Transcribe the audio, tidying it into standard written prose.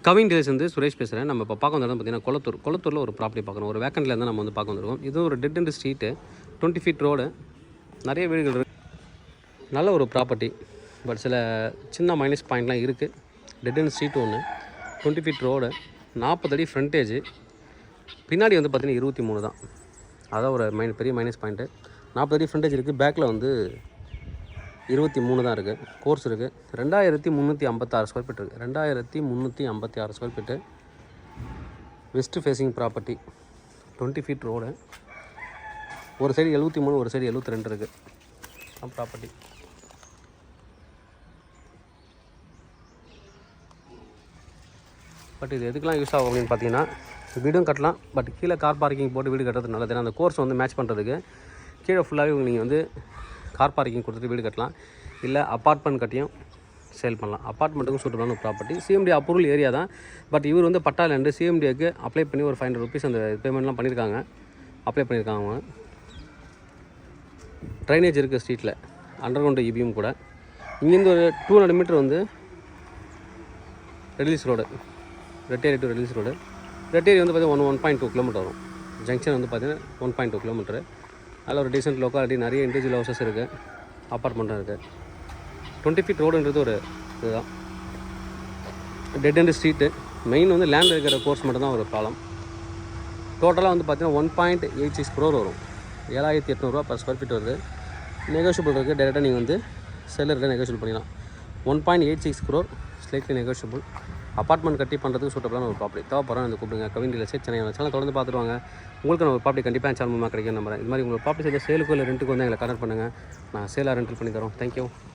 Kavin dealers வந்து சுரேஷ் பேசுகிறேன். நம்ம இப்போ பார்க்க வந்தது பார்த்தீங்கன்னா கொளத்தூரில் ஒரு ப்ராப்பர்ட்டி பார்க்கணும். ஒரு வேக்கண்ட்டில் இருந்தால் நம்ம வந்து பார்க்க வந்துருக்கோம். இது ஒரு dead end street, 20 feet road, நிறைய வீடுகள் இருக்குது. நல்ல ஒரு ப்ராப்பர்ட்டி. பட் சில சின்ன மைனஸ் பாயிண்ட்லாம் இருக்குது. டெட் எண்ட் ஸ்ட்ரீட் ஒன்று, 20 ஃபீட் ரோடு, 40 அடி ஃப்ரண்டேஜ். பின்னாடி வந்து பார்த்திங்கன்னா 23 தான். அதான் ஒரு பெரிய மைனஸ் பாயிண்ட்டு. 40 அடி ஃப்ரண்டேஜ் இருக்குது. பேக்கில் வந்து 23 தான் இருக்குது. கோர்ஸ் இருக்குது. 2356 ஸ்கொயர் ஃபீட் இருக்குது. 2356 square feet. West facing property, 20 feet road. ஒரு சைடு 73, ஒரு சைடு 72 இருக்குது ப்ராப்பர்ட்டி. பட் இது எதுக்கெலாம் யூஸ் ஆகும் அப்படின்னு பார்த்தீங்கன்னா, வீடும் கட்டலாம். பட் கீழே கார் பார்க்கிங் போட்டு வீடு கட்டுறது நல்லது. ஏன்னா அந்த கோர்ஸ் வந்து மேட்ச் பண்ணுறதுக்கு கீழே ஃபுல்லாகவே நீங்கள் வந்து கார் பார்க்கிங் கொடுத்துட்டு வீடு கட்டலாம். இல்லை அப்பார்ட்மெண்ட் கட்டியும் சேல் பண்ணலாம். அப்பார்ட்மெண்ட்டுக்கும் சூட்டபிளான ப்ராப்பர்ட்டி. சிஎம்டி அப்ரூவல் ஏரியா தான். பட் இவர் வந்து பட்டா லேண்டு சிஎம்டிக்கு அப்ளை பண்ணி ஒரு 500 ருபீஸ் அந்த பேமெண்ட்லாம் பண்ணியிருக்காங்க. அப்ளை பண்ணியிருக்காங்க அவங்க. ட்ரைனேஜ் இருக்குது ஸ்ட்ரீட்டில், அண்டர் கிரவுண்ட் இபியும் கூட. இங்கேருந்து ஒரு 200 மீட்டர் வந்து Redhills road, Retteri to Redhills road. Retteri வந்து பார்த்தீங்கன்னா 1.2 கிலோமீட்டர் வரும். ஜங்ஷன் வந்து பார்த்தீங்கன்னா 1.2 கிலோமீட்டரு. அதில் ஒரு டீசென்ட் லொக்காலிட்டி, நிறைய இண்டிவிஜுவல் ஹவுசஸ் இருக்குது, அப்பார்ட்மெண்ட்டும் இருக்குது. 20 ஃபீட் ரோடுன்றது ஒரு இதுதான். Dead end street. மெயின் வந்து லேண்ட் இருக்கிற கோர்ஸ் மட்டும் தான் ஒரு ப்ராப்ளம். டோட்டலாக வந்து பார்த்தீங்கன்னா 1.86 crore வரும். 7800 ரூபா பர் ஸ்கொயர் ஃபீட் வருது. நெகோஷியபிள் இருக்குது. டேரெக்டாக நீங்கள் வந்து செல்லரில் நெகோஷியபிள் பண்ணிக்கலாம். 1.86 crore, ஸ்லைட்லி நெகோஷியபிள். அப்பார்ட்மெண்ட் கட்டி பண்ணுறதுக்கு சூட்டபிளான ஒரு ப்ராப்பர்ட்டி. தேவைப்படுறோம் வந்து கூப்பிடுங்க. கவின் டீலர்ஸ் சென்னை சேனல் தொடர்ந்து பார்த்துருவாங்க. உங்களுக்கு நான் ஒரு ப்ராப்பர்ட்டி கண்டிப்பாக சேனல் மூலமாக கிடைக்கும் நம்புறேன். இது மாதிரி உங்களுக்கு ப்ராப்பர்ட்டி ரெண்டுக்கு வந்து எங்களை கனெக்ட் பண்ணுங்கள். நான் சேலாக ரெண்டல் பண்ணி தரோம். தேங்க்யூ.